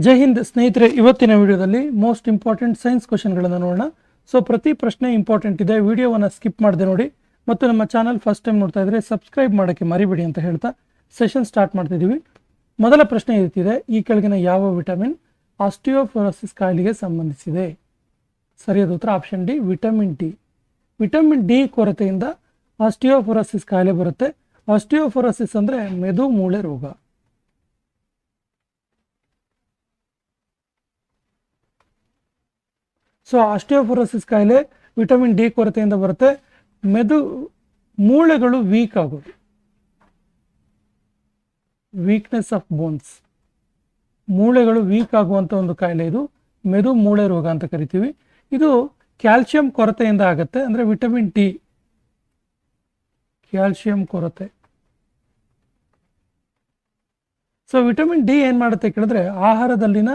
ಜೈ ಹಿಂದ್ ಸ್ನೇಹಿತರೆ, ಇವತ್ತಿನ ವಿಡಿಯೋದಲ್ಲಿ ಮೋಸ್ಟ್ ಇಂಪಾರ್ಟೆಂಟ್ ಸೈನ್ಸ್ ಕ್ವಶನ್ಗಳನ್ನು ನೋಡೋಣ. ಸೊ ಪ್ರತಿ ಪ್ರಶ್ನೆ ಇಂಪಾರ್ಟೆಂಟ್ ಇದೆ, ವಿಡಿಯೋವನ್ನು ಸ್ಕಿಪ್ ಮಾಡದೆ ನೋಡಿ. ಮತ್ತು ನಮ್ಮ ಚಾನಲ್ ಫಸ್ಟ್ ಟೈಮ್ ನೋಡ್ತಾ ಇದ್ರೆ ಸಬ್ಸ್ಕ್ರೈಬ್ ಮಾಡೋಕ್ಕೆ ಮರಿಬೇಡಿ ಅಂತ ಹೇಳ್ತಾ ಸೆಷನ್ ಸ್ಟಾರ್ಟ್ ಮಾಡ್ತಿದ್ದೀವಿ. ಮೊದಲ ಪ್ರಶ್ನೆ ಇರ್ತಿದೆ, ಈ ಕೆಳಗಿನ ಯಾವ ವಿಟಮಿನ್ ಆಸ್ಟಿಯೋಪೊರೋಸಿಸ್ ಕಾಯಿಲೆಗೆ ಸಂಬಂಧಿಸಿದೆ? ಸರಿಯಾದ ಉತ್ತರ option D, vitamin D. Vitamin D ಕೊರತೆಯಿಂದ ಆಸ್ಟಿಯೋಪೊರೋಸಿಸ್ ಕಾಯಿಲೆ ಬರುತ್ತೆ. ಆಸ್ಟಿಯೋಪೊರೋಸಿಸ್ ಅಂದರೆ ಮೆದು ಮೂಳೆ ರೋಗ. ಸೊ ಆಸ್ಟಿಯೋಪೊರೋಸಿಸ್ ಕಾಯಿಲೆ ವಿಟಮಿನ್ ಡಿ ಕೊರತೆಯಿಂದ ಬರುತ್ತೆ. ಮೆದು ಮೂಳೆಗಳು ವೀಕ್ ಆಗೋದು, ವೀಕ್ನೆಸ್ ಆಫ್ ಬೋನ್ಸ್, ಮೂಳೆಗಳು ವೀಕ್ ಆಗುವಂಥ ಒಂದು ಕಾಯಿಲೆ ಇದು. ಮೆದು ಮೂಳೆ ರೋಗ ಅಂತ ಕರಿತೀವಿ. ಇದು ಕ್ಯಾಲ್ಸಿಯಂ ಕೊರತೆಯಿಂದ ಆಗುತ್ತೆ. ಅಂದರೆ ವಿಟಮಿನ್ ಡಿ, ಕ್ಯಾಲ್ಸಿಯಂ ಕೊರತೆ. ಸೊ ವಿಟಮಿನ್ ಡಿ ಏನು ಮಾಡುತ್ತೆ ಕೇಳಿದ್ರೆ, ಆಹಾರದಲ್ಲಿನ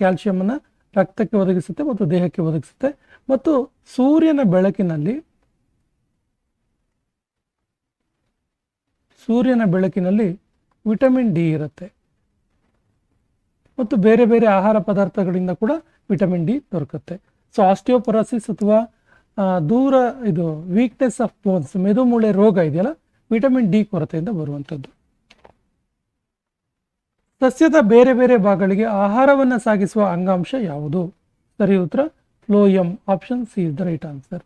ಕ್ಯಾಲ್ಸಿಯಮನ್ನು ರಕ್ತಕ್ಕೆ ಒದಗಿಸುತ್ತೆ ಮತ್ತು ದೇಹಕ್ಕೆ ಒದಗಿಸುತ್ತೆ. ಮತ್ತು ಸೂರ್ಯನ ಬೆಳಕಿನಲ್ಲಿ ವಿಟಮಿನ್ ಡಿ ಇರುತ್ತೆ. ಮತ್ತು ಬೇರೆ ಬೇರೆ ಆಹಾರ ಪದಾರ್ಥಗಳಿಂದ ಕೂಡ ವಿಟಮಿನ್ ಡಿ ದೊರಕುತ್ತೆ. ಸೊ ಆಸ್ಟಿಯೋಪೊರೋಸಿಸ್ ಅಥವಾ ಇದು ವೀಕ್ನೆಸ್ ಆಫ್ ಬೋನ್ಸ್, ಮೆದು ಮೂಳೆ ರೋಗ ಇದೆಯಲ್ಲ, ವಿಟಮಿನ್ ಡಿ ಕೊರತೆಯಿಂದ ಬರುವಂಥದ್ದು. ಸಸ್ಯದ ಬೇರೆ ಬೇರೆ ಭಾಗಗಳಿಗೆ ಆಹಾರವನ್ನು ಸಾಗಿಸುವ ಅಂಗಾಂಶ ಯಾವುದು? ಸರಿ ಉತ್ತರ phloem. Option C is the right answer.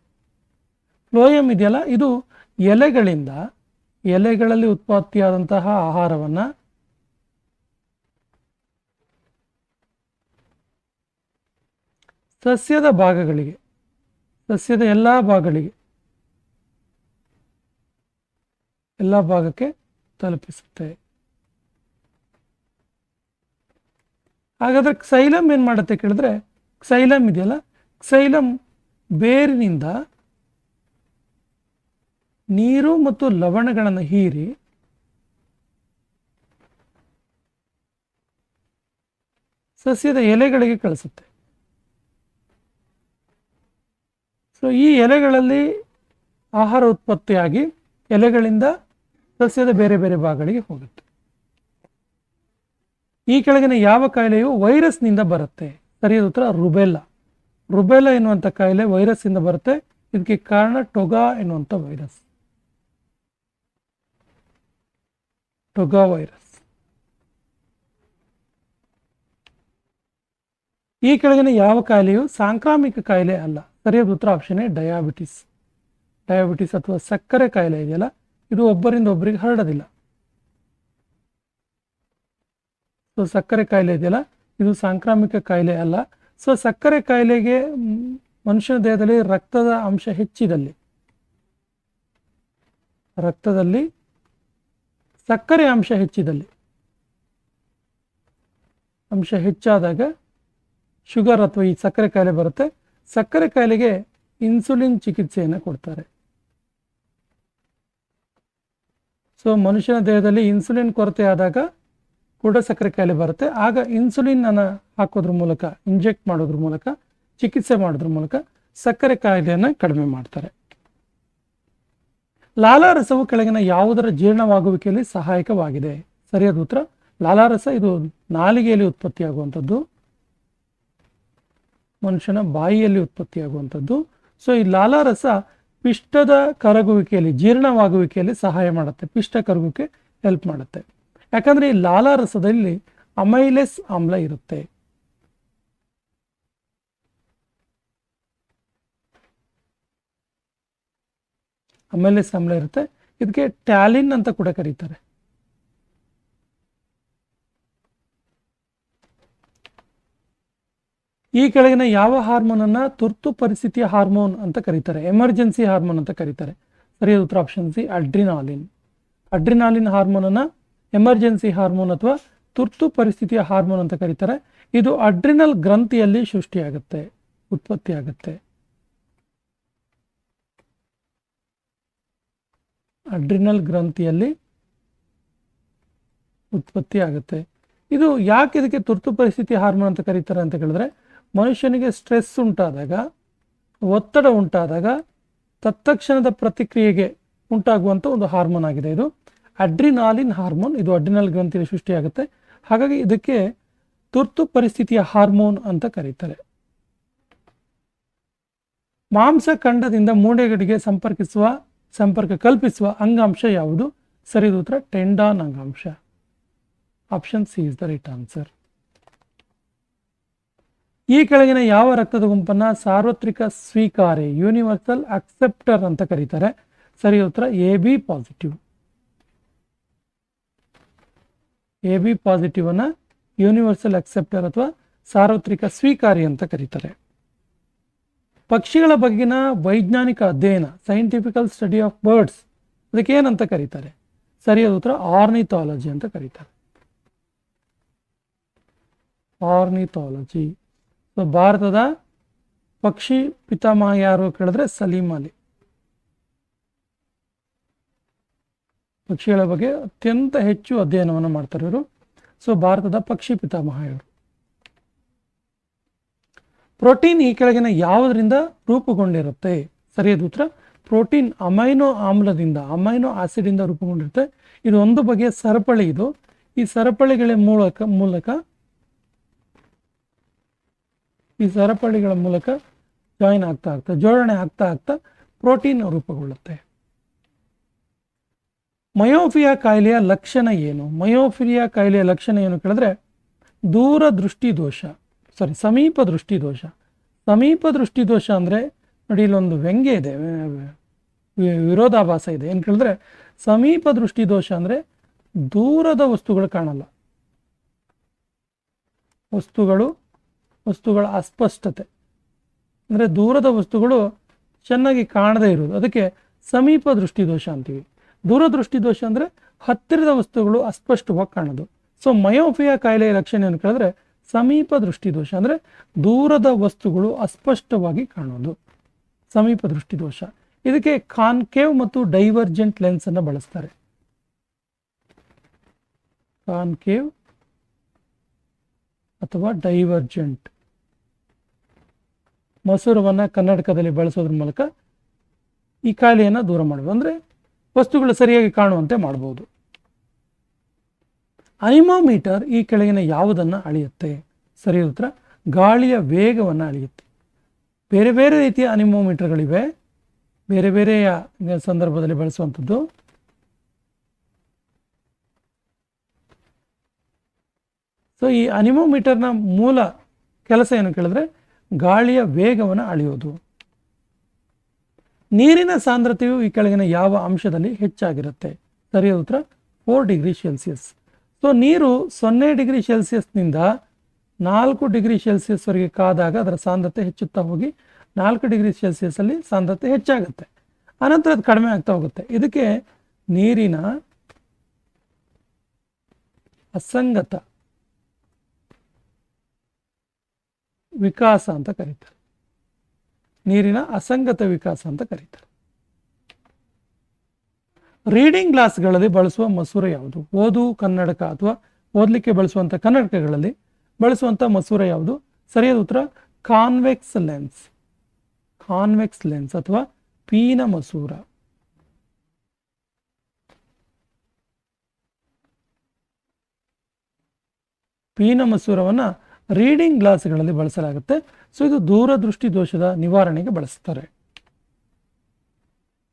Phloem ಇದೆಯಲ್ಲ, ಇದು ಎಲೆಗಳಲ್ಲಿ ಉತ್ಪತ್ತಿಯಾದಂತಹ ಆಹಾರವನ್ನು ಸಸ್ಯದ ಎಲ್ಲ ಭಾಗಕ್ಕೆ ತಲುಪಿಸುತ್ತೆ. ಹಾಗಾದ್ರೆ ಕ್ಸೈಲಮ್ ಏನು ಮಾಡುತ್ತೆ ಕೇಳಿದ್ರೆ, ಕ್ಸೈಲಮ್ ಇದೆಯಲ್ಲ, ಕ್ಸೈಲಮ್ ಬೇರಿನಿಂದ ನೀರು ಮತ್ತು ಲವಣಗಳನ್ನು ಹೀರಿ ಸಸ್ಯದ ಎಲೆಗಳಿಗೆ ಕಳಿಸುತ್ತೆ. ಸೊ ಈ ಎಲೆಗಳಲ್ಲಿ ಆಹಾರ ಉತ್ಪತ್ತಿಯಾಗಿ ಎಲೆಗಳಿಂದ ಸಸ್ಯದ ಬೇರೆ ಬೇರೆ ಭಾಗಗಳಿಗೆ ಹೋಗುತ್ತೆ. ಈ ಕೆಳಗಿನ ಯಾವ ಕಾಯಿಲೆಯು ವೈರಸ್ನಿಂದ ಬರುತ್ತೆ? ಸರಿಯಾದ ಉತ್ತರ ರುಬೆಲ್ಲಾ ಎನ್ನುವಂಥ ಕಾಯಿಲೆ ವೈರಸ್ಸಿಂದ ಬರುತ್ತೆ. ಇದಕ್ಕೆ ಕಾರಣ ಟೊಗಾ ಎನ್ನುವಂಥ ವೈರಸ್, ಟೊಗಾ ವೈರಸ್. ಈ ಕೆಳಗಿನ ಯಾವ ಕಾಯಿಲೆಯು ಸಾಂಕ್ರಾಮಿಕ ಕಾಯಿಲೆ ಅಲ್ಲ? ಸರಿಯಾದ ಉತ್ತರ ಆಪ್ಷನ್ ಎ, ಡಯಾಬಿಟಿಸ್ ಅಥವಾ ಸಕ್ಕರೆ ಕಾಯಿಲೆ ಇದೆಯಲ್ಲ, ಇದು ಒಬ್ಬರಿಂದ ಒಬ್ಬರಿಗೆ ಹರಡೋದಿಲ್ಲ. ಸೊ ಸಕ್ಕರೆ ಕಾಯಿಲೆ ಇದೆಯಲ್ಲ, ಇದು ಸಾಂಕ್ರಾಮಿಕ ಕಾಯಿಲೆ ಅಲ್ಲ. ಸೊ ಸಕ್ಕರೆ ಕಾಯಿಲೆಗೆ ಮನುಷ್ಯನ ದೇಹದಲ್ಲಿ ರಕ್ತದಲ್ಲಿ ಸಕ್ಕರೆ ಅಂಶ ಹೆಚ್ಚಾದಾಗ ಶುಗರ್ ಅಥವಾ ಈ ಸಕ್ಕರೆ ಕಾಯಿಲೆ ಬರುತ್ತೆ. ಸಕ್ಕರೆ ಕಾಯಿಲೆಗೆ ಇನ್ಸುಲಿನ್ ಚಿಕಿತ್ಸೆಯನ್ನು ಕೊಡ್ತಾರೆ. ಸೊ ಮನುಷ್ಯನ ದೇಹದಲ್ಲಿ ಇನ್ಸುಲಿನ್ ಕೊರತೆ ಆದಾಗ ಕೂಡ ಸಕ್ಕರೆ ಕಾಯಿಲೆ ಬರುತ್ತೆ. ಆಗ ಇನ್ಸುಲಿನ್ ಅನ್ನು ಹಾಕೋದ್ರ ಮೂಲಕ, ಇಂಜೆಕ್ಟ್ ಮಾಡೋದ್ರ ಮೂಲಕ, ಚಿಕಿತ್ಸೆ ಮಾಡೋದ್ರ ಮೂಲಕ ಸಕ್ಕರೆ ಕಾಯಿಲೆಯನ್ನು ಕಡಿಮೆ ಮಾಡ್ತಾರೆ. ಲಾಲಾರಸವು ಕೆಳಗಿನ ಯಾವುದರ ಜೀರ್ಣವಾಗುವಿಕೆಯಲ್ಲಿ ಸಹಾಯಕವಾಗಿದೆ? ಸರಿಯಾದ ಉತ್ತರ ಲಾಲಾರಸ. ಇದು ನಾಲಿಗೆಯಲ್ಲಿ ಉತ್ಪತ್ತಿಯಾಗುವಂಥದ್ದು, ಮನುಷ್ಯನ ಬಾಯಿಯಲ್ಲಿ ಉತ್ಪತ್ತಿಯಾಗುವಂಥದ್ದು. ಸೊ ಈ ಲಾಲಾರಸ ಪಿಷ್ಟದ ಕರಗುವಿಕೆಯಲ್ಲಿ, ಜೀರ್ಣವಾಗುವಿಕೆಯಲ್ಲಿ ಸಹಾಯ ಮಾಡುತ್ತೆ. ಪಿಷ್ಟ ಕರಗುವಿಕೆ ಹೆಲ್ಪ್ ಮಾಡುತ್ತೆ. ಯಾಕಂದರೆ ಈ ಲಾಲಾರಸದಲ್ಲಿ ಅಮೈಲೇಸ್ ಆಮ್ಲ ಇರುತ್ತೆ. ಇದಕ್ಕೆ ಟ್ಯಾಲಿನ್ ಅಂತ ಕೂಡ ಕರೀತಾರೆ. ಈ ಕೆಳಗಿನ ಯಾವ ಹಾರ್ಮೋನನ್ನು ತುರ್ತು ಪರಿಸ್ಥಿತಿಯ ಹಾರ್ಮೋನ್ ಅಂತ ಕರೀತಾರೆ? ಎಮರ್ಜೆನ್ಸಿ ಹಾರ್ಮೋನ್ ಅಂತ ಕರೀತಾರೆ. ಸರಿಯಾದ ಉತ್ತರ ಆಪ್ಷನ್ ಸಿ, ಅಡ್ರಿನಾಲಿನ್ ಹಾರ್ಮೋನನ್ನು ಎಮರ್ಜೆನ್ಸಿ ಹಾರ್ಮೋನ್ ಅಥವಾ ತುರ್ತು ಪರಿಸ್ಥಿತಿಯ ಹಾರ್ಮೋನ್ ಅಂತ ಕರೀತಾರೆ. ಇದು ಅಡ್ರಿನಲ್ ಗ್ರಂಥಿಯಲ್ಲಿ ಉತ್ಪತ್ತಿಯಾಗುತ್ತೆ. ಇದು ಯಾಕೆ ಇದಕ್ಕೆ ತುರ್ತು ಪರಿಸ್ಥಿತಿ ಹಾರ್ಮೋನ್ ಅಂತ ಕರೀತಾರೆ ಅಂತ ಕೇಳಿದ್ರೆ, ಮನುಷ್ಯನಿಗೆ ಸ್ಟ್ರೆಸ್ ಉಂಟಾದಾಗ, ಒತ್ತಡ ಉಂಟಾದಾಗ ತತ್ಕ್ಷಣದ ಪ್ರತಿಕ್ರಿಯೆಗೆ ಉಂಟಾಗುವಂಥ ಒಂದು ಹಾರ್ಮೋನ್ ಆಗಿದೆ ಇದು ಅಡ್ರಿನಾಲಿನ್ ಹಾರ್ಮೋನ್. ಇದು ಅಡ್ರಿನಲ್ ಗ್ರಂಥಿಯಲ್ಲಿ ಸೃಷ್ಟಿಯಾಗುತ್ತೆ. ಹಾಗಾಗಿ ಇದಕ್ಕೆ ತುರ್ತು ಪರಿಸ್ಥಿತಿಯ ಹಾರ್ಮೋನ್ ಅಂತ ಕರೀತಾರೆ. ಮಾಂಸಖಂಡದಿಂದ ಮೂಳೆಗಳಿಗೆ ಸಂಪರ್ಕ ಕಲ್ಪಿಸುವ ಅಂಗಾಂಶ ಯಾವುದು? ಸರಿಯಾದ ಉತ್ತರ ಟೆಂಡಾನ್ ಅಂಗಾಂಶ. Option C is the right answer. ಈ ಕೆಳಗಿನ ಯಾವ ರಕ್ತದ ಗುಂಪನ್ನ ಸಾರ್ವತ್ರಿಕ ಸ್ವೀಕಾರಿ ಯೂನಿವರ್ಸಲ್ ಅಕ್ಸೆಪ್ಟರ್ ಅಂತ ಕರೀತಾರೆ? ಸರಿಯಾದ ಉತ್ತರ AB ಪಾಸಿಟಿವ್. AB ಪಾಸಿಟಿವ್ ಅನ್ನ ಯೂನಿವರ್ಸಲ್ ಅಕ್ಸೆಪ್ಟರ್ ಅಥವಾ ಸಾರ್ವತ್ರಿಕ ಸ್ವೀಕಾರಿ ಅಂತ ಕರೀತಾರೆ. ಪಕ್ಷಿಗಳ ಬಗೆಗಿನ ವೈಜ್ಞಾನಿಕ ಅಧ್ಯಯನ ಸೈಂಟಿಫಿಕಲ್ ಸ್ಟಡಿ ಆಫ್ ಬರ್ಡ್ಸ್ ಅದಕ್ಕೆ ಏನಂತ ಕರೀತಾರೆ? ಸರಿಯಾದ ಉತ್ತರ ಆರ್ನಿಥಾಲಜಿ ಅಂತ ಕರೀತಾರೆ. ಆರ್ನಿಥಾಲಜಿ. ಸೊ ಭಾರತದ ಪಕ್ಷಿ ಪಿತಾಮಹ ಯಾರು ಕೇಳಿದ್ರೆ ಸಲೀಂ ಅಲಿ. ಪಕ್ಷಿಗಳ ಬಗ್ಗೆ ಅತ್ಯಂತ ಹೆಚ್ಚು ಅಧ್ಯಯನವನ್ನು ಮಾಡ್ತಾರೆ ಇವರು. ಸೊ ಭಾರತದ ಪಕ್ಷಿ ಪಿತಾಮಹ ಇವರು. ಪ್ರೋಟೀನ್ ಈ ಕೆಳಗಿನ ಯಾವುದರಿಂದ ರೂಪುಗೊಂಡಿರುತ್ತೆ? ಸರಿಯಾದ ಉತ್ತರ ಪ್ರೋಟೀನ್ ಅಮೈನೋ ಆಮ್ಲದಿಂದ, ಅಮೈನೋ ಆಸಿಡ್ ಇಂದ ರೂಪುಗೊಂಡಿರುತ್ತೆ. ಇದು ಒಂದು ಬಗೆಯ ಸರಪಳಿ. ಇದು ಈ ಸರಪಳಿಗಳ ಮೂಲಕ ಜೋಡಣೆ ಆಗ್ತಾ ಪ್ರೋಟೀನ್ ರೂಪುಗೊಳ್ಳುತ್ತೆ. ಮಯೋಫಿಲಿಯಾ ಕಾಯಿಲೆಯ ಲಕ್ಷಣ ಏನು? ಮಯೋಫಿಲಿಯಾ ಕಾಯಿಲೆಯ ಲಕ್ಷಣ ಏನು ಕೇಳಿದ್ರೆ ಸಮೀಪ ದೃಷ್ಟಿ ದೋಷ. ಸಮೀಪ ದೃಷ್ಟಿ ದೋಷ ಅಂದರೆ ನೋಡಿ, ಇಲ್ಲೊಂದು ವ್ಯಂಗ್ಯ ಇದೆ, ವಿರೋಧಾಭಾಸ ಇದೆ. ಏನು ಕೇಳಿದ್ರೆ ಸಮೀಪ ದೃಷ್ಟಿ ದೋಷ ಅಂದರೆ ದೂರದ ವಸ್ತುಗಳು ಕಾಣಲ್ಲ, ವಸ್ತುಗಳ ಅಸ್ಪಷ್ಟತೆ ಅಂದರೆ ದೂರದ ವಸ್ತುಗಳು ಚೆನ್ನಾಗಿ ಕಾಣದೇ ಇರೋದು, ಅದಕ್ಕೆ ಸಮೀಪ ದೃಷ್ಟಿ ದೋಷ ಅಂತೀವಿ. ದೂರದೃಷ್ಟಿ ದೋಷ ಅಂದರೆ ಹತ್ತಿರದ ವಸ್ತುಗಳು ಅಸ್ಪಷ್ಟವಾಗಿ ಕಾಣೋದು. ಸೊ ಮಯೋಫಿಯಾ ಕಾಯಿಲೆಯ ಲಕ್ಷಣ ಏನು ಕೇಳಿದ್ರೆ ಸಮೀಪ ದೃಷ್ಟಿ ದೋಷ ಅಂದರೆ ದೂರದ ವಸ್ತುಗಳು ಅಸ್ಪಷ್ಟವಾಗಿ ಕಾಣೋದು, ಸಮೀಪ ದೃಷ್ಟಿ ದೋಷ. ಇದಕ್ಕೆ ಕಾನ್ಕೇವ್ ಮತ್ತು ಡೈವರ್ಜೆಂಟ್ ಲೆನ್ಸ್ ಅನ್ನು ಬಳಸ್ತಾರೆ. ಕಾನ್ಕೇವ್ ಅಥವಾ ಡೈವರ್ಜೆಂಟ್ ಮಸೂರವನ್ನು ಕನ್ನಡಕದಲ್ಲಿ ಬಳಸೋದ್ರ ಮೂಲಕ ಈ ಕಾಯಿಲೆಯನ್ನು ದೂರ ಮಾಡಬಹುದು, ಅಂದರೆ ವಸ್ತುಗಳು ಸರಿಯಾಗಿ ಕಾಣುವಂತೆ ಮಾಡಬಹುದು. ಅನಿಮೋಮೀಟರ್ ಈ ಕೆಳಗಿನ ಯಾವುದನ್ನು ಅಳೆಯುತ್ತೆ? ಸರಿಯಾದ ಉತ್ತರ ಗಾಳಿಯ ವೇಗವನ್ನು ಅಳೆಯುತ್ತೆ. ಬೇರೆ ಬೇರೆ ರೀತಿಯ ಅನಿಮೋಮೀಟರ್ಗಳಿವೆ, ಬೇರೆ ಬೇರೆಯ ಸಂದರ್ಭದಲ್ಲಿ ಬಳಸುವಂಥದ್ದು. ಸೊ ಈ ಅನಿಮೋಮೀಟರ್ನ ಮೂಲ ಕೆಲಸ ಏನು ಕೇಳಿದ್ರೆ ಗಾಳಿಯ ವೇಗವನ್ನು ಅಳೆಯೋದು. ನೀರಿನ ಸಾಂದ್ರತೆಯು ಈ ಕೆಳಗಿನ ಯಾವ ಅಂಶದಲ್ಲಿ ಹೆಚ್ಚಾಗಿರುತ್ತೆ? ಸರಿಯಾದ ಉತ್ತರ 4 ಡಿಗ್ರಿ ಸೆಲ್ಸಿಯಸ್. ಸೊ ನೀರು 0 ಡಿಗ್ರಿ ಸೆಲ್ಸಿಯಸ್ನಿಂದ 4 ಡಿಗ್ರಿ ಸೆಲ್ಸಿಯಸ್ವರೆಗೆ ಕಾದಾಗ ಅದರ ಸಾಂದ್ರತೆ ಹೆಚ್ಚುತ್ತಾ ಹೋಗಿ 4 ಡಿಗ್ರಿ ಸೆಲ್ಸಿಯಸ್ ಅಲ್ಲಿ ಸಾಂದ್ರತೆ ಹೆಚ್ಚಾಗುತ್ತೆ, ಅನಂತರ ಅದು ಕಡಿಮೆ ಆಗ್ತಾ ಹೋಗುತ್ತೆ. ಇದಕ್ಕೆ ನೀರಿನ ಅಸಂಗತ ವಿಕಾಸ ಅಂತ ಕರೀತಾರೆ. ನೀರಿನ ಅಸಂಗತ ವಿಕಾಸ ಅಂತ ಕರೀತಾರೆ. ರೀಡಿಂಗ್ ಗ್ಲಾಸ್ಗಳಲ್ಲಿ ಬಳಸುವ ಮಸೂರ ಯಾವುದು? ಓದು ಕನ್ನಡಕ ಅಥವಾ ಓದಲಿಕ್ಕೆ ಬಳಸುವಂಥ ಕನ್ನಡಕಗಳಲ್ಲಿ ಬಳಸುವಂಥ ಮಸೂರ ಯಾವುದು? ಸರಿಯಾದ ಉತ್ತರ ಕಾನ್ವೆಕ್ಸ್ ಲೆನ್ಸ್ ಅಥವಾ ಪೀನ ಮಸೂರ. ಪೀನ ಮಸೂರವನ್ನು ರೀಡಿಂಗ್ ಗ್ಲಾಸ್ಗಳಲ್ಲಿ ಬಳಸಲಾಗುತ್ತೆ. ಸೊ ಇದು ದೂರದೃಷ್ಟಿ ದೋಷದ ನಿವಾರಣೆಗೆ ಬಳಸ್ತಾರೆ.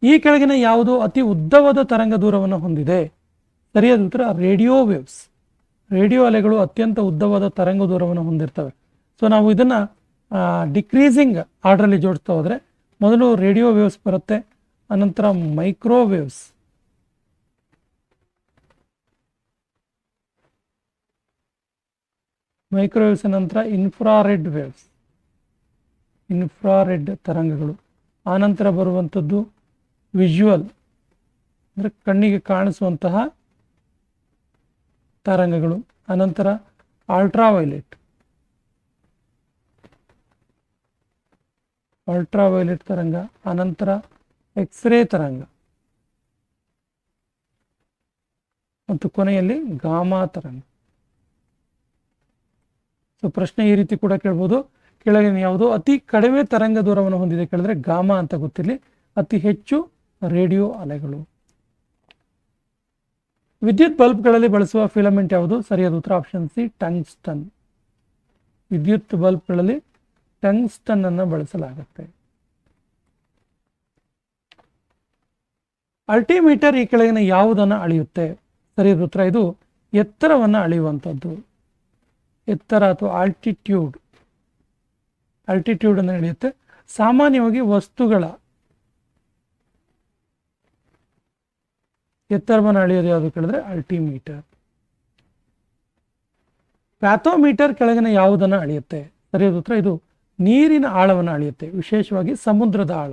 ಈ ಕೆಳಗಿನ ಯಾವುದು ಅತಿ ಉದ್ದವಾದ ತರಂಗ ದೂರವನ್ನು ಹೊಂದಿದೆ? ಸರಿಯಾದ ಉತ್ತರ ರೇಡಿಯೋ ವೇವ್ಸ್. ರೇಡಿಯೋ ಅಲೆಗಳು ಅತ್ಯಂತ ಉದ್ದವಾದ ತರಂಗ ದೂರವನ್ನು ಹೊಂದಿರ್ತವೆ. ಸೊ ನಾವು ಇದನ್ನು ಡಿಕ್ರೀಸಿಂಗ್ ಆರ್ಡ್ರಲ್ಲಿ ಜೋಡಿಸ್ತಾ ಹೋದರೆ ಮೊದಲು ರೇಡಿಯೋ ವೇವ್ಸ್ ಬರುತ್ತೆ, ಅನಂತರ ಮೈಕ್ರೋವೇವ್ಸ್, ನಂತರ ಇನ್ಫ್ರಾರೆಡ್ ತರಂಗಗಳು, ಆನಂತರ ಬರುವಂಥದ್ದು ವಿಜುವಲ್ ಅಂದರೆ ಕಣ್ಣಿಗೆ ಕಾಣಿಸುವಂತಹ ತರಂಗಗಳು, ಅನಂತರ ಅಲ್ಟ್ರಾವೈಲೆಟ್ ತರಂಗ, ಅನಂತರ ಎಕ್ಸ್ರೇ ತರಂಗ ಮತ್ತು ಕೊನೆಯಲ್ಲಿ ಗಾಮಾ ತರಂಗ. ಸೊ ಪ್ರಶ್ನೆ ಈ ರೀತಿ ಕೂಡ ಕೇಳ್ಬೋದು, ಕೆಳಗಿನ ಯಾವುದು ಅತಿ ಕಡಿಮೆ ತರಂಗ ದೂರವನ್ನು ಹೊಂದಿದೆ ಕೇಳಿದ್ರೆ ಗಾಮಾ ಅಂತ ಗೊತ್ತಿರಲಿ, ಅತಿ ಹೆಚ್ಚು ರೇಡಿಯೋ ಅಲೆಗಳು. ವಿದ್ಯುತ್ ಬಲ್ಬ್ಗಳಲ್ಲಿ ಬಳಸುವ ಫಿಲಮೆಂಟ್ ಯಾವುದು? ಸರಿಯಾದ ಉತ್ತರ ಆಪ್ಷನ್ ಸಿ, ಟಂಗ್ಸ್ಟನ್. ವಿದ್ಯುತ್ ಬಲ್ಬ್ಗಳಲ್ಲಿ ಟಂಗ್ಸ್ಟನ್ ಅನ್ನು ಬಳಸಲಾಗುತ್ತೆ. ಅಲ್ಟಿಮೀಟರ್ ಈ ಕೆಳಗಿನ ಯಾವುದನ್ನು ಅಳೆಯುತ್ತೆ? ಸರಿಯಾದ ಉತ್ತರ ಇದು ಎತ್ತರವನ್ನು ಅಳೆಯುವಂಥದ್ದು. ಎತ್ತರ ಅಥವಾ ಆಲ್ಟಿಟ್ಯೂಡ್ ಅನ್ನು ಅಳೆಯುತ್ತೆ. ಸಾಮಾನ್ಯವಾಗಿ ವಸ್ತುಗಳ ಎತ್ತರವನ್ನು ಅಳೆಯೋದು ಯಾವುದು ಕೇಳಿದ್ರೆ ಅಲ್ಟಿಮೀಟರ್. ಪ್ಯಾಥೋಮೀಟರ್ ಕೆಳಗಿನ ಯಾವುದನ್ನು ಅಳೆಯುತ್ತೆ? ಸರಿಯಾದ ಉತ್ತರ ಇದು ನೀರಿನ ಆಳವನ್ನು ಅಳೆಯುತ್ತೆ, ವಿಶೇಷವಾಗಿ ಸಮುದ್ರದ ಆಳ.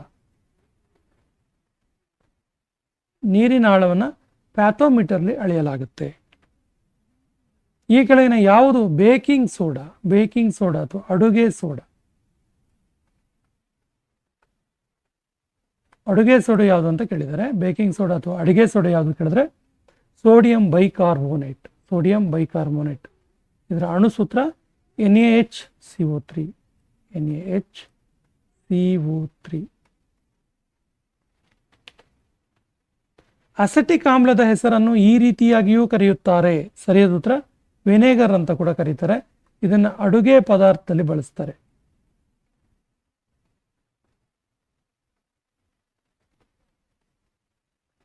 ನೀರಿನ ಆಳವನ್ನು ಪ್ಯಾಥೋಮೀಟರ್ಲಿ ಅಳೆಯಲಾಗುತ್ತೆ. ಈ ಕೆಳಗಿನ ಯಾವುದು ಬೇಕಿಂಗ್ ಸೋಡಾ ಅಥವಾ ಅಡುಗೆ ಸೋಡಾ? ಅಡುಗೆ ಸೋಡಾ ಯಾವುದು ಅಂತ ಕೇಳಿದರೆ, ಬೇಕಿಂಗ್ ಸೋಡಾ ಅಥವಾ ಅಡುಗೆ ಸೋಡಾ ಯಾವುದು ಕೇಳಿದ್ರೆ ಸೋಡಿಯಂ ಬೈಕಾರ್ಬೋನೇಟ್. ಇದರ ಅಣುಸೂತ್ರ NaHCO3. ಅಸೆಟಿಕ್ ಆಮ್ಲದ ಹೆಸರನ್ನು ಈ ರೀತಿಯಾಗಿಯೂ ಕರೆಯುತ್ತಾರೆ. ಸರಿಯಾದ ಉತ್ತರ ವಿನೆಗರ್ ಅಂತ ಕೂಡ ಕರೀತಾರೆ. ಇದನ್ನು ಅಡುಗೆ ಪದಾರ್ಥದಲ್ಲಿ ಬಳಸ್ತಾರೆ.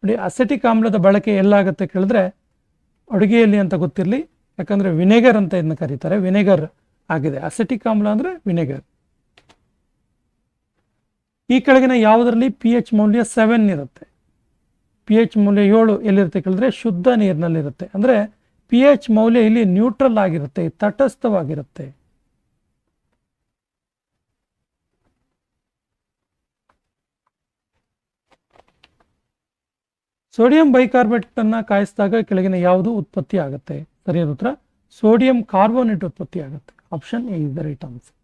ನೋಡಿ, ಅಸೆಟಿಕ್ ಆಮ್ಲದ ಬಳಕೆ ಎಲ್ಲಾಗುತ್ತೆ ಕೇಳಿದ್ರೆ ಅಡುಗೆಯಲ್ಲಿ ಅಂತ ಗೊತ್ತಿರಲಿ, ಯಾಕಂದ್ರೆ ವಿನೆಗರ್ ಅಂತ ಇದನ್ನ ಕರೀತಾರೆ. ವಿನೆಗರ್ ಆಗಿದೆ. ಅಸೆಟಿಕ್ ಆಮ್ಲ ಅಂದ್ರೆ ವಿನೆಗರ್. ಈ ಕೆಳಗಿನ ಯಾವುದರಲ್ಲಿ pH ಮೌಲ್ಯ 7 ಇರುತ್ತೆ? pH ಮೌಲ್ಯ 7 ಎಲ್ಲಿರುತ್ತೆ ಕೇಳಿದ್ರೆ ಶುದ್ಧ ನೀರಿನಲ್ಲಿರುತ್ತೆ. ಅಂದ್ರೆ pH ಮೌಲ್ಯ ಇಲ್ಲಿ ನ್ಯೂಟ್ರಲ್ ಆಗಿರುತ್ತೆ, ತಟಸ್ಥವಾಗಿರುತ್ತೆ. ಸೋಡಿಯಂ ಬೈಕಾರ್ಬನೇಟ್ ಅನ್ನ ಕಾಯಿಸಿದಾಗ ಕೆಳಗಿನ ಯಾವುದು ಉತ್ಪತ್ತಿ ಆಗುತ್ತೆ? ಸರಿಯಾದ ಉತ್ತರ ಸೋಡಿಯಂ ಕಾರ್ಬೋನೇಟ್ ಉತ್ಪತ್ತಿ ಆಗುತ್ತೆ. Option A is the right answer.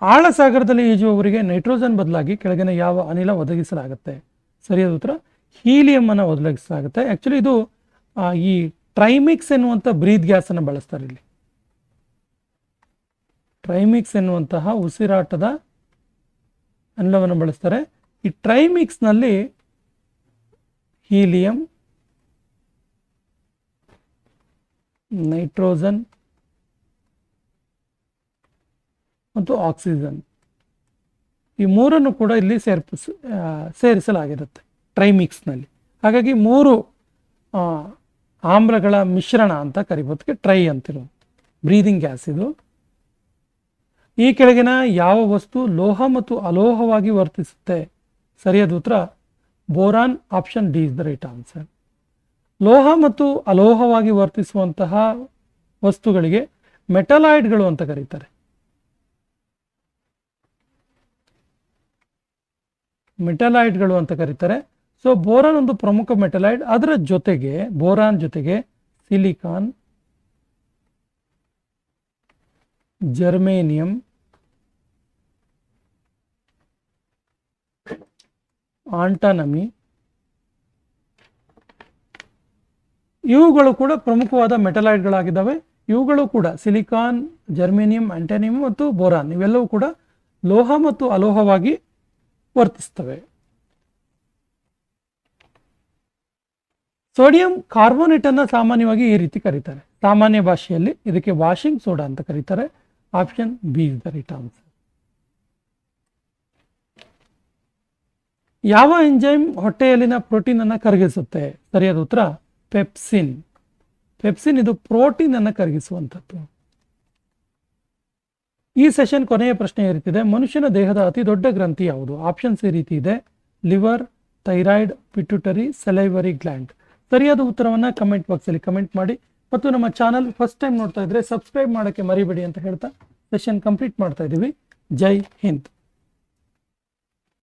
ಆಳಸಾಗರದಲ್ಲಿ ಈಜುವವರಿಗೆ ನೈಟ್ರೋಜನ್ ಬದಲಾಗಿ ಕೆಳಗಿನ ಯಾವ ಅನಿಲ ಒದಗಿಸಲಾಗುತ್ತೆ? ಸರಿಯಾದ ಉತ್ತರ ಹೀಲಿಯಂ ಅನ್ನು ಒದಗಿಸಲಾಗುತ್ತೆ. ಆಕ್ಚುಲಿ ಇದು ಈ ಟ್ರೈಮಿಕ್ಸ್ ಎನ್ನುವಂಥ ಬ್ರೀತ್ ಗ್ಯಾಸ್ ಅನ್ನು ಬಳಸ್ತಾರೆ. ಇಲ್ಲಿ ಟ್ರೈಮಿಕ್ಸ್ ಎನ್ನುವಂತಹ ಉಸಿರಾಟದ ಅನಿಲವನ್ನು ಬಳಸ್ತಾರೆ. ಈ ಟ್ರೈಮಿಕ್ಸ್ ನಲ್ಲಿ ಹೀಲಿಯಂ, ನೈಟ್ರೋಜನ್ ಮತ್ತು ಆಕ್ಸಿಜನ್ ಈ ಮೂರನ್ನು ಕೂಡ ಇಲ್ಲಿ ಸೇರಿಸಲಾಗಿರುತ್ತೆ ಟ್ರೈಮಿಕ್ಸ್ ನಲ್ಲಿ. ಹಾಗಾಗಿ 3 ಆಮ್ಲಗಳ ಮಿಶ್ರಣ ಅಂತ ಕರಿಬೋದಕ್ಕೆ ಟ್ರೈ ಅಂತಿರೋದು. ಬ್ರೀದಿಂಗ್ ಗ್ಯಾಸ್ ಇದು. ಈ ಕೆಳಗಿನ ಯಾವ ವಸ್ತು ಲೋಹ ಮತ್ತು ಅಲೋಹವಾಗಿ ವರ್ತಿಸುತ್ತೆ? ಸರಿಯಾದ ಉತ್ತರ boron. Option D is the right answer. ಲೋಹ ಮತ್ತು ಅಲೋಹವಾಗಿ ವರ್ತಿಸುವಂತಹ ವಸ್ತುಗಳಿಗೆ ಮೆಟಲಾಯ್ಡ್ಗಳು ಅಂತ ಕರೀತಾರೆ. ಸೊ ಬೋರಾನ್ ಒಂದು ಪ್ರಮುಖ ಮೆಟಲಾಯ್ಡ್. ಅದರ ಜೊತೆಗೆ ಬೋರಾನ್ ಜೊತೆಗೆ ಸಿಲಿಕಾನ್, ಜರ್ಮೇನಿಯಂ, ಆಂಟನಮಿ ಇವುಗಳು ಕೂಡ ಪ್ರಮುಖವಾದ ಮೆಟಲಾಯ್ಡ್ಗಳಾಗಿದ್ದಾವೆ. ಇವುಗಳು ಕೂಡ ಸಿಲಿಕಾನ್, ಜರ್ಮೇನಿಯಂ, ಆಂಟನಿಯಂ ಮತ್ತು ಬೋರಾನ್ ಇವೆಲ್ಲವೂ ಕೂಡ ಲೋಹ ಮತ್ತು ಅಲೋಹವಾಗಿ ವರ್ತಿಸ್ತವೆ. ಸೋಡಿಯಂ ಕಾರ್ಬೋನೇಟ್ ಅನ್ನು ಸಾಮಾನ್ಯವಾಗಿ ಈ ರೀತಿ ಕರೀತಾರೆ. ಸಾಮಾನ್ಯ ಭಾಷೆಯಲ್ಲಿ ಇದಕ್ಕೆ ವಾಷಿಂಗ್ ಸೋಡಾ ಅಂತ ಕರೀತಾರೆ. Option B is the right answer. ಯಾವ ಎಂಜೈಮ್ ಹೊಟ್ಟೆಯಲ್ಲಿನ ಪ್ರೋಟೀನ್ ಅನ್ನು ಕರಗಿಸುತ್ತೆ? ಸರಿಯಾದ ಉತ್ತರ ಪೆಪ್ಸಿನ್. ಇದು ಪ್ರೋಟೀನ್ ಅನ್ನು ಕರಗಿಸುವಂಥದ್ದು. ಈ ಸೆಷನ್ ಕೊನೆಯ ಪ್ರಶ್ನೆ ಇರುತ್ತಿದೆ, ಮನುಷ್ಯನ ದೇಹದ ಅತಿ ದೊಡ್ಡ ಗ್ರಂಥಿ ಯಾವುದು? ಆಪ್ಷನ್ಸ್ ಈ ರೀತಿ ಇದೆ: liver, thyroid, pituitary, salivary gland. ಸರಿಯಾದ ಉತ್ತರವನ್ನು ಕಮೆಂಟ್ ಬಾಕ್ಸಲ್ಲಿ ಕಮೆಂಟ್ ಮಾಡಿ. ಮತ್ತು ನಮ್ಮ ಚಾನಲ್ ಫಸ್ಟ್ ಟೈಮ್ ನೋಡ್ತಾ ಇದ್ರೆ ಸಬ್ಸ್ಕ್ರೈಬ್ ಮಾಡೋಕ್ಕೆ ಮರಿಬೇಡಿ ಅಂತ ಹೇಳ್ತಾ ಸೆಷನ್ ಕಂಪ್ಲೀಟ್ ಮಾಡ್ತಾ ಇದ್ದೀವಿ. ಜೈ ಹಿಂದ್.